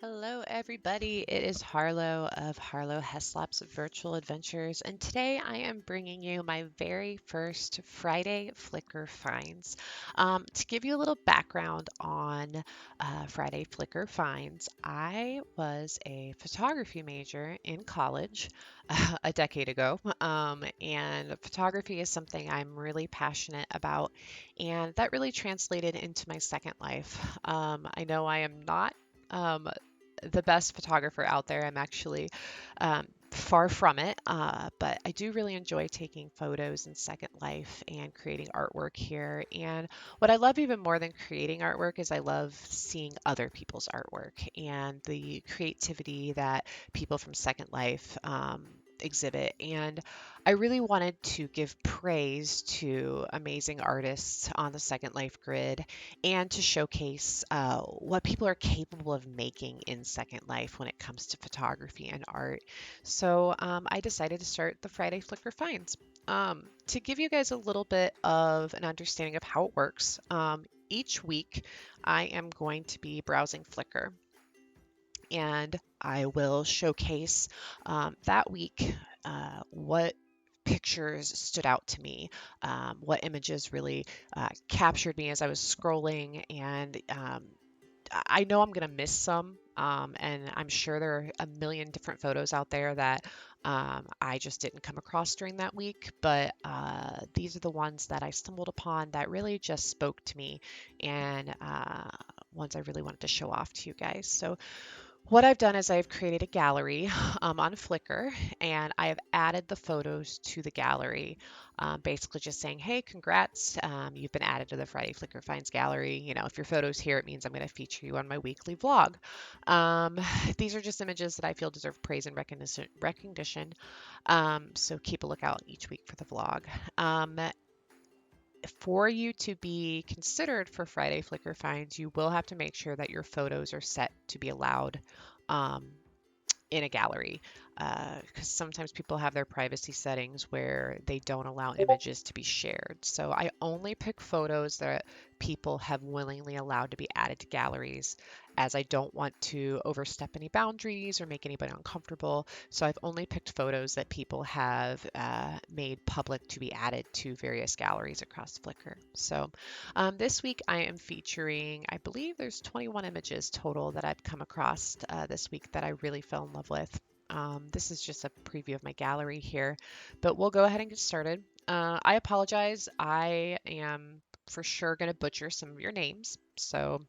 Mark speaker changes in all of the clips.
Speaker 1: Hello, everybody. It is Harlow of Harlow Heslop's Virtual Adventures, and today I am bringing you my very first Friday Flickr Finds. To give you a little background on Friday Flickr Finds, I was a photography major in college a decade ago, and photography is something I'm really passionate about, and that really translated into my second life. I know I am not. Um, the best photographer out there. I'm actually far from it, but I do really enjoy taking photos in Second Life and creating artwork here. And what I love even more than creating artwork is I love seeing other people's artwork and the creativity that people from Second Life exhibit. And I really wanted to give praise to amazing artists on the Second Life grid and to showcase what people are capable of making in Second Life when it comes to photography and art. So I decided to start the Friday Flickr Finds. To give you guys a little bit of an understanding of how it works, each week I am going to be browsing Flickr and I will showcase that week what pictures stood out to me, what images really captured me as I was scrolling, and I know I'm going to miss some, and I'm sure there are a million different photos out there that I just didn't come across during that week, but these are the ones that I stumbled upon that really just spoke to me and ones I really wanted to show off to you guys. So what I've done is I've created a gallery on Flickr and I have added the photos to the gallery, basically just saying, hey, congrats, you've been added to the Friday Flickr Finds Gallery. You know, if your photo's here, it means I'm going to feature you on my weekly vlog. Um, these are just images that I feel deserve praise and recognition. So keep a lookout each week for the vlog. For you to be considered for Friday Flickr Finds, you will have to make sure that your photos are set to be allowed um, in a gallery, because sometimes people have their privacy settings where they don't allow images to be shared. So I only pick photos that people have willingly allowed to be added to galleries, as I don't want to overstep any boundaries or make anybody uncomfortable. So I've only picked photos that people have made public to be added to various galleries across Flickr. So this week I am featuring, I believe there's 21 images total that I've come across this week that I really fell in love with. This is just a preview of my gallery here, but we'll go ahead and get started. I apologize. I am for sure going to butcher some of your names, so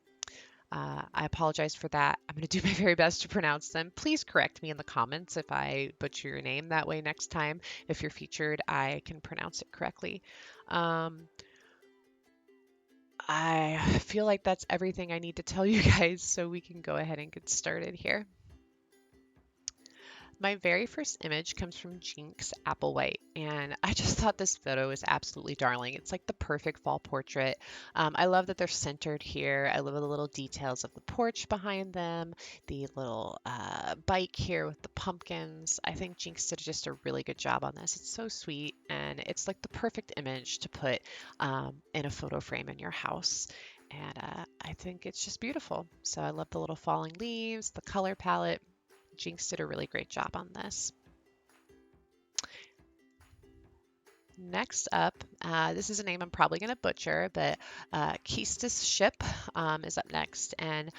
Speaker 1: I apologize for that. I'm going to do my very best to pronounce them. Please correct me in the comments if I butcher your name. That way, next time, if you're featured, I can pronounce it correctly. Um, I feel like that's everything I need to tell you guys, so we can go ahead and get started here. My very first image comes from Jinx Applewhite, and I just thought this photo is absolutely darling. It's like the perfect fall portrait. I love that they're centered here. I love the little details of the porch behind them, the little bike here with the pumpkins. I think Jinx did just a really good job on this. It's so sweet, and it's like the perfect image to put in a photo frame in your house. And I think it's just beautiful. So I love the little falling leaves, the color palette. Jinx did a really great job on this. Next up, this is a name I'm probably going to butcher, but Quistis Shippe is up next, and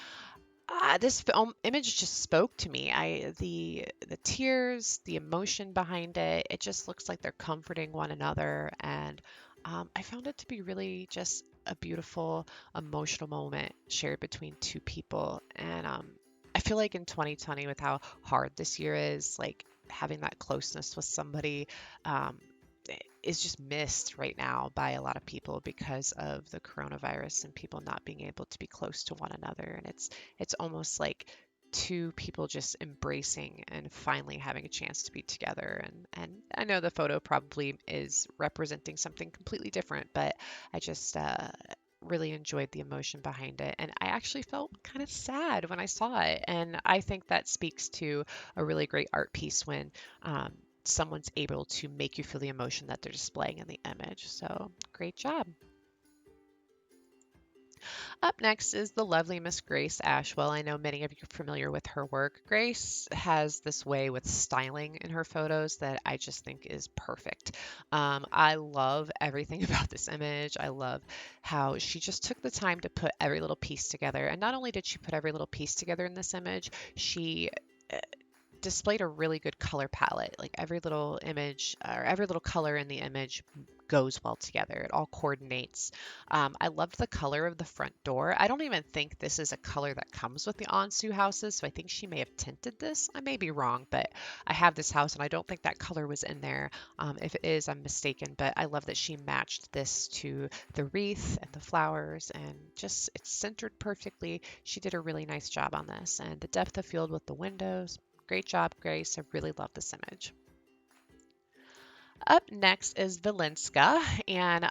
Speaker 1: this image just spoke to me. The tears, the emotion behind it, it just looks like they're comforting one another, and I found it to be really just a beautiful emotional moment shared between two people, and I feel like in 2020, with how hard this year is, like having that closeness with somebody um, is just missed right now by a lot of people because of the coronavirus and people not being able to be close to one another. And it's almost like two people just embracing and finally having a chance to be together. And I know the photo probably is representing something completely different, but I just really enjoyed the emotion behind it. And I actually felt kind of sad when I saw it. And I think that speaks to a really great art piece when someone's able to make you feel the emotion that they're displaying in the image. So great job. Up next is the lovely Miss Grace Ashwell. I know many of you are familiar with her work. Grace has this way with styling in her photos that I just think is perfect. I love everything about this image. I love how she just took the time to put every little piece together. And not only did she put every little piece together in this image, she displayed a really good color palette. Like every little image or every little color in the image goes well together. It all coordinates. I loved the color of the front door. I don't even think this is a color that comes with the Ansu houses, so I think she may have tinted this. I may be wrong, but I have this house and I don't think that color was in there. If it is, I'm mistaken, but I love that she matched this to the wreath and the flowers and just it's centered perfectly. She did a really nice job on this and the depth of field with the windows. Great job, Grace. I really love this image. Up next is Valenska, and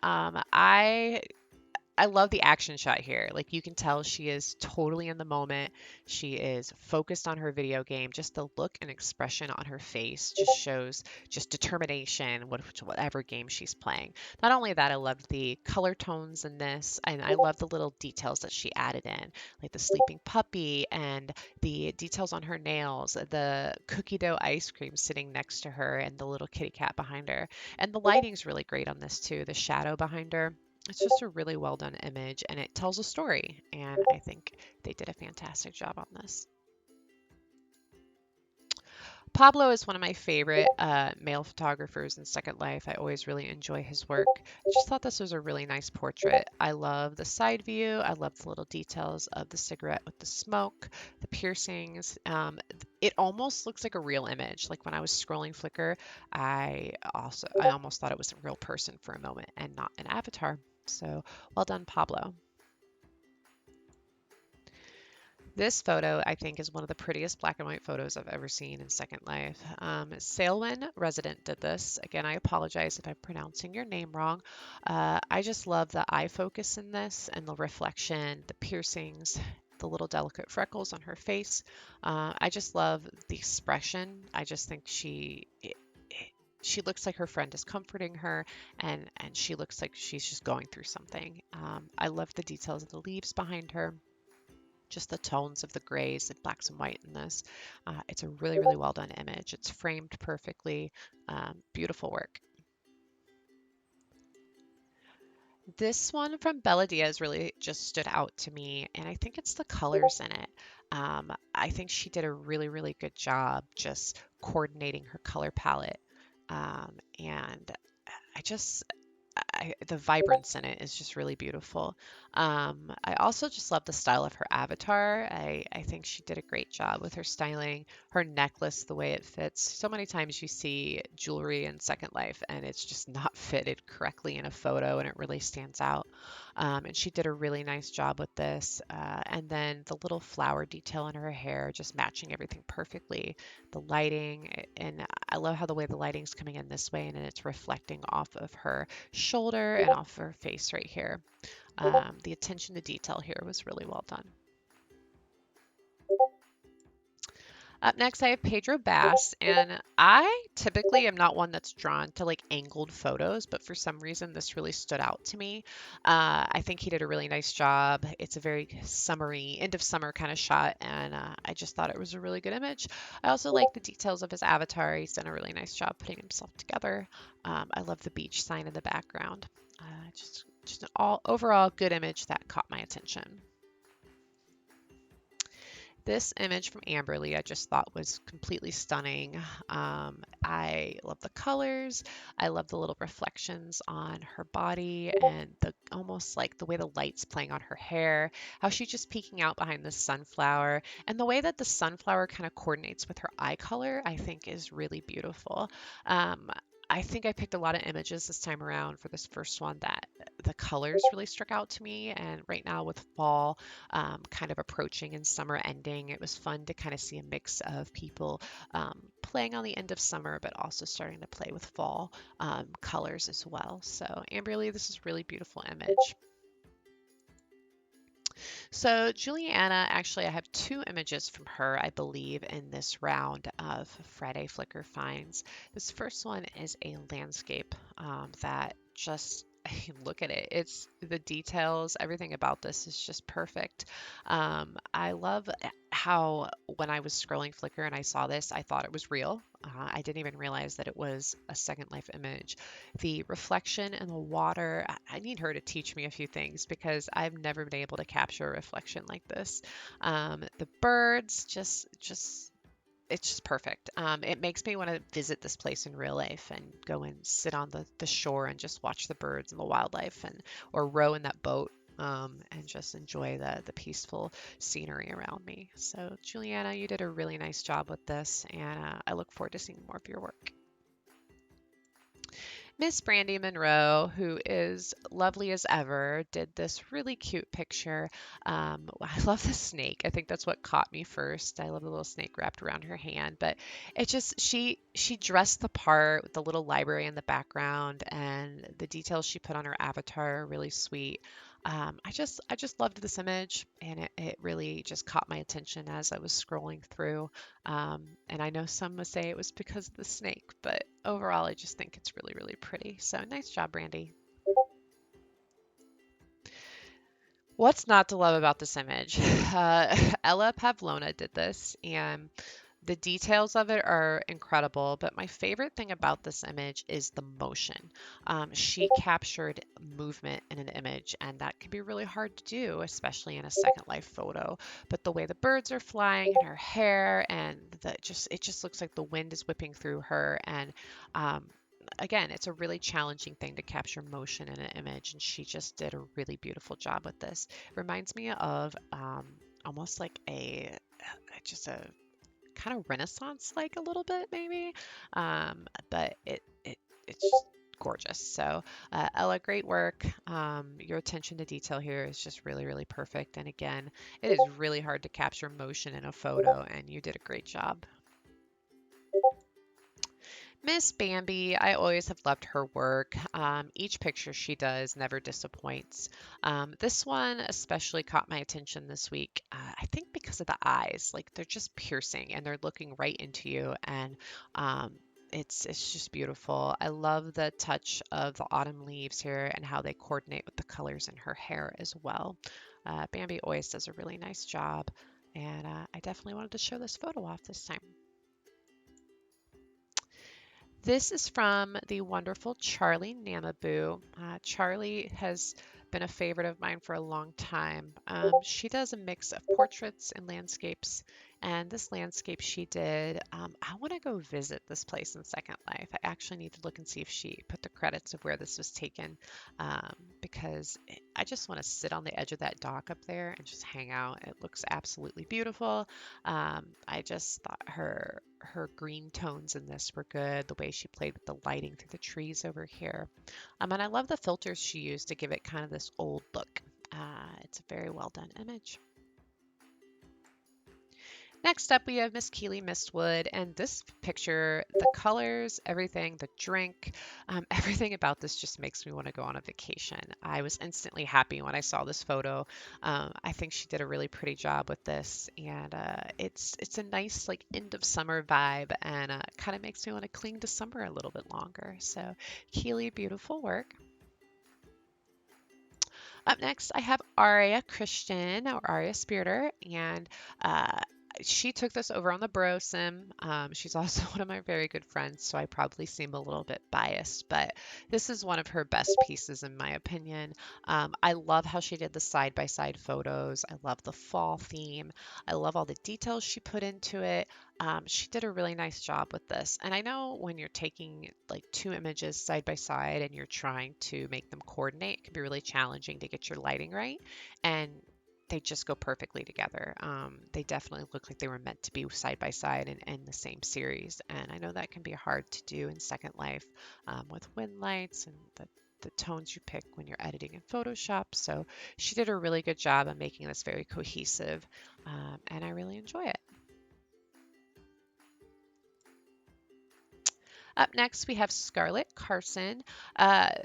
Speaker 1: I love the action shot here. Like you can tell she is totally in the moment. She is focused on her video game. Just the look and expression on her face just shows just determination whatever game she's playing. Not only that, I love the color tones in this and I love the little details that she added in, like the sleeping puppy and the details on her nails, the cookie dough ice cream sitting next to her and the little kitty cat behind her. And the lighting's really great on this too, the shadow behind her. It's just a really well done image and it tells a story. And I think they did a fantastic job on this. Pablo is one of my favorite male photographers in Second Life. I always really enjoy his work. I just thought this was a really nice portrait. I love the side view. I love the little details of the cigarette with the smoke, the piercings. It almost looks like a real image. Like when I was scrolling Flickr, I almost thought it was a real person for a moment and not an avatar. So well done, Pablo. This photo, I think, is one of the prettiest black and white photos I've ever seen in Second Life. Saelwen Resident did this. Again, I apologize if I'm pronouncing your name wrong. I just love the eye focus in this and the reflection, the piercings, the little delicate freckles on her face. I just love the expression. I just think she looks like her friend is comforting her and she looks like she's just going through something. I love the details of the leaves behind her, just the tones of the grays and blacks and white in this. It's a really, really well done image. It's framed perfectly. Beautiful work. This one from Bella Diaz really just stood out to me, and I think it's the colors in it. I think she did a really, really good job just coordinating her color palette. And I just the vibrance in it is just really beautiful. I also just love the style of her avatar. I think she did a great job with her styling, her necklace, the way it fits. So many times you see jewelry in Second Life and it's just not fitted correctly in a photo and it really stands out. And she did a really nice job with this. And then the little flower detail in her hair, just matching everything perfectly. The lighting, and I love how the way the lighting's coming in this way and then it's reflecting off of her shoulder and off her face right here. The attention to detail here was really well done. Up next, I have Pedro Bass, and I typically am not one that's drawn to like angled photos, but for some reason this really stood out to me. I think he did a really nice job. It's a very summery, end of summer kind of shot, and I just thought it was a really good image. I also like the details of his avatar. He's done a really nice job putting himself together. I love the beach sign in the background. Just an all overall good image that caught my attention. This image from Amberly I just thought was completely stunning. I love the colors. I love the little reflections on her body and the almost like the way the light's playing on her hair, how she's just peeking out behind the sunflower, and the way that the sunflower kind of coordinates with her eye color, I think is really beautiful. I think I picked a lot of images this time around for this first one that the colors really struck out to me. And right now with fall kind of approaching and summer ending, it was fun to kind of see a mix of people playing on the end of summer, but also starting to play with fall colors as well. So Amberly, this is a really beautiful image. So Җuliaنnа, actually, I have two images from her, I believe, in this round of Friday Flickr Finds. This first one is a landscape that just look at it. It's the details, everything about this is just perfect. I love how when I was scrolling Flickr and I saw this, I thought it was real. I didn't even realize that it was a Second Life image. The reflection in the water, I need her to teach me a few things because I've never been able to capture a reflection like this. The birds, just it's just perfect. It makes me want to visit this place in real life and go and sit on the shore and just watch the birds and the wildlife and or row in that boat and just enjoy the peaceful scenery around me. So JduliaNna, you did a really nice job with this, and I look forward to seeing more of your work. Miss Brandi Monroe, who is lovely as ever, did this really cute picture. I love the snake. I think that's what caught me first. I love the little snake wrapped around her hand, but it just she dressed the part with the little library in the background, and the details she put on her avatar are really sweet. I just loved this image, and it really just caught my attention as I was scrolling through. And I know some would say it was because of the snake, but overall, I just think it's really, really pretty. So nice job, Brandi. What's not to love about this image? Ella Pavlona did this, and the details of it are incredible, but my favorite thing about this image is the motion. She captured movement in an image, and that can be really hard to do, especially in a Second Life photo. But the way the birds are flying and her hair, and it just looks like the wind is whipping through her. And um, again, it's a really challenging thing to capture motion in an image, and she just did a really beautiful job with this. It reminds me of almost like a just a kind of Renaissance like a little bit maybe, but it's just gorgeous. So Ella, great work. Your attention to detail here is just really, really perfect. And again, it is really hard to capture motion in a photo, and you did a great job. Miss Bambi, I always have loved her work. Each picture she does never disappoints. This one especially caught my attention this week. I think because of the eyes, like they're just piercing and they're looking right into you, and it's just beautiful. I love the touch of the autumn leaves here and how they coordinate with the colors in her hair as well. Bambi always does a really nice job, and I definitely wanted to show this photo off this time. This is from the wonderful Charlie Namiboo. Charlie has been a favorite of mine for a long time. She does a mix of portraits and landscapes, and this landscape she did, I want to go visit this place in Second Life. I actually need to look and see if she put the credits of where this was taken, because I just want to sit on the edge of that dock up there and just hang out. It looks absolutely beautiful. I just thought her green tones in this were good, the way she played with the lighting through the trees over here. And I love the filters she used to give it kind of this old look. It's a very well done image. Next up, we have Miss Keely Mistwood, and this picture, the colors, everything, the drink, everything about this just makes me want to go on a vacation. I was instantly happy when I saw this photo. I think she did a really pretty job with this, and it's a nice like end of summer vibe, and kind of makes me want to cling to summer a little bit longer. So, Keely, beautiful work. Up next, I have Aria Christian or Aria Spierter, and uh, she took this over on the Bro Sim. She's also one of my very good friends, so I probably seem a little bit biased, but this is one of her best pieces in my opinion. I love how she did the side-by-side photos. I love the fall theme. I love all the details she put into it. She did a really nice job with this. And I know when you're taking like two images side by side and you're trying to make them coordinate, it can be really challenging to get your lighting right. And they just go perfectly together. They definitely look like they were meant to be side by side in the same series. And I know that can be hard to do in Second Life with wind lights and the tones you pick when you're editing in Photoshop. So she did a really good job of making this very cohesive, and I really enjoy it. Up next, we have Scarlett Carson.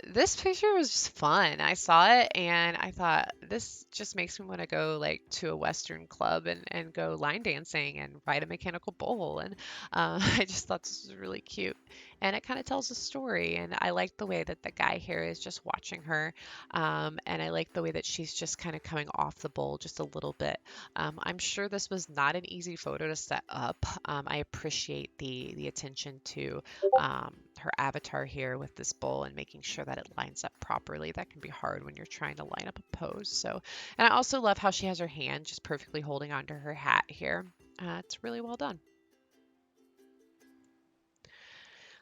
Speaker 1: This picture was just fun. I saw it and I thought this just makes me want to go like to a Western club and go line dancing and ride a mechanical bull. And I just thought this was really cute. And it kind of tells a story. And I like the way that the guy here is just watching her. And I like the way that she's just kind of coming off the bull just a little bit. I'm sure this was not an easy photo to set up. I appreciate the attention to her avatar here with this bowl and making sure that it lines up properly. That can be hard when you're trying to line up a pose. So, and I also love how she has her hand just perfectly holding onto her hat here. It's really well done.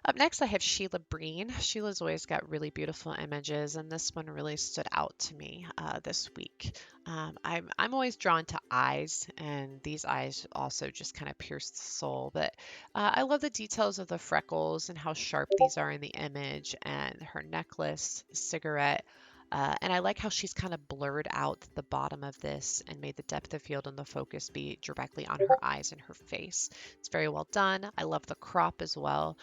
Speaker 1: Up next, I have Sheila Breen. Sheila's always got really beautiful images, and this one really stood out to me this week. I'm always drawn to eyes, and these eyes also just kind of pierce the soul. But I love the details of the freckles and how sharp these are in the image, and her necklace, cigarette. And I like how she's kind of blurred out the bottom of this and made the depth of field and the focus be directly on her eyes and her face. It's very well done. I love the crop as well.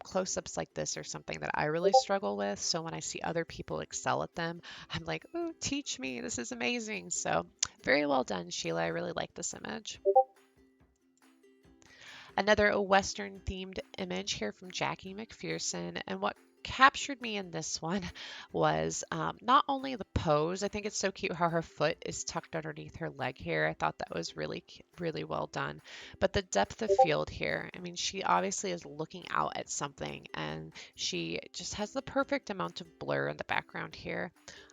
Speaker 1: Close-ups like this are something that I really struggle with. So when I see other people excel at them, I'm like, oh, teach me. This is amazing. So very well done, Sheila. I really like this image. Another Western themed image here from Jackie McPherson. And what captured me in this one was not only the pose. I think it's so cute how her foot is tucked underneath her leg here. I thought that was really well done. But the depth of field here, I mean, she obviously is looking out at something and she just has the perfect amount of blur in the background here.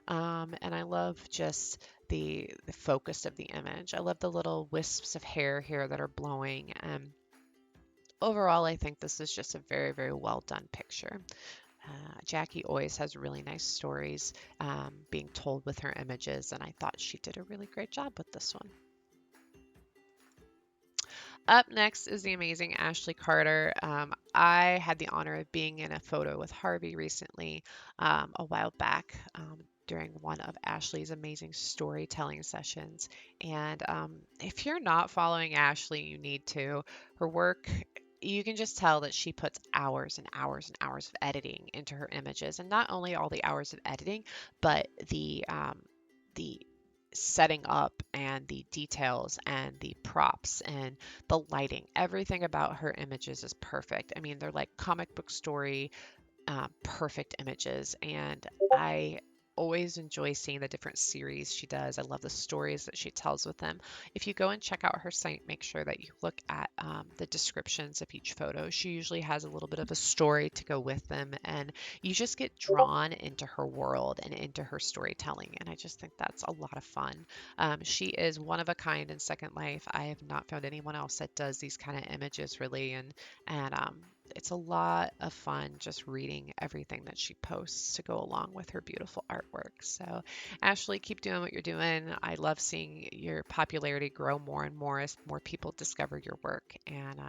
Speaker 1: And I love just the focus of the image. I love the little wisps of hair here that are blowing. And overall, I think this is just a very well done picture. Jackie always has really nice stories being told with her images, and I thought she did a really great job with this one. Up next is the amazing Ashley Carter. I had the honor of being in a photo with Harvey recently, a while back. During one of Ashley's amazing storytelling sessions. And if you're not following Ashley, you need to. Her work, you can just tell that she puts hours and hours and hours of editing into her images. And not only all the hours of editing, but the setting up and the details and the props and the lighting. Everything about her images is perfect. I mean, they're like comic book story perfect images. And I always enjoy seeing the different series she does. I love the stories that she tells with them. If you go and check out her site, make sure that you look at the descriptions of each photo. She usually has a little bit of a story to go with them, and you just get drawn into her world and into her storytelling. And I just think that's a lot of fun. She is one of a kind in Second Life. I have not found anyone else that does these kind of images really, and it's a lot of fun just reading everything that she posts to go along with her beautiful artwork. So, Ashley, keep doing what you're doing. I love seeing your popularity grow more and more as more people discover your work. And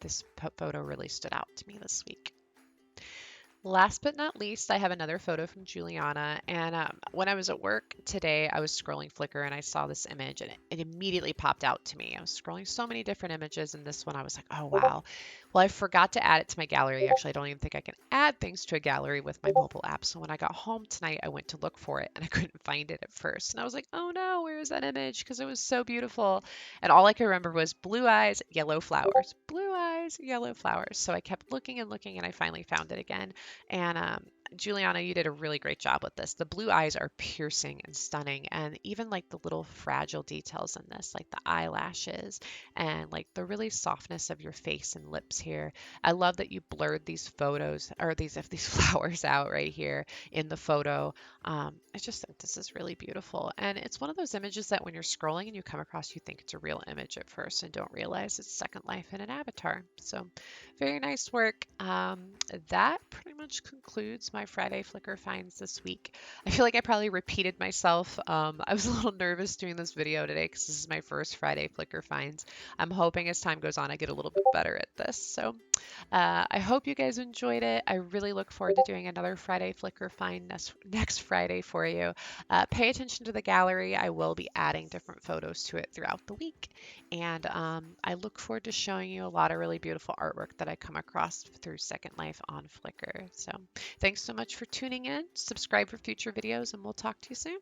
Speaker 1: this photo really stood out to me this week. Last but not least, I have another photo from JduliaNna. And when I was at work today, I was scrolling Flickr and I saw this image and it immediately popped out to me. I was scrolling so many different images, and this one I was like, oh, wow. Well, I forgot to add it to my gallery. Actually, I don't even think I can add things to a gallery with my mobile app. So when I got home tonight, I went to look for it and I couldn't find it at first. And I was like, oh no, where is that image? Because it was so beautiful. And all I could remember was blue eyes, yellow flowers, blue eyes, yellow flowers. So I kept looking and looking and I finally found it again. And JduliaNna, you did a really great job with this. The blue eyes are piercing and stunning, and even like the little fragile details in this, like the eyelashes and like the really softness of your face and lips here. I love that you blurred these photos or these flowers out right here in the photo. I just think this is really beautiful, and it's one of those images that when you're scrolling and you come across, you think it's a real image at first and don't realize it's Second Life in an avatar. So very nice work. That pretty much concludes my my Friday Flickr finds this week. I feel like I probably repeated myself. I was a little nervous doing this video today because this is my first Friday Flickr finds. I'm hoping as time goes on I get a little bit better at this. So I hope you guys enjoyed it. I really look forward to doing another Friday Flickr find next Friday for you. Pay attention to the gallery. I will be adding different photos to it throughout the week. And I look forward to showing you a lot of really beautiful artwork that I come across through Second Life on Flickr. So thanks so much for tuning in. Subscribe for future videos, and we'll talk to you soon.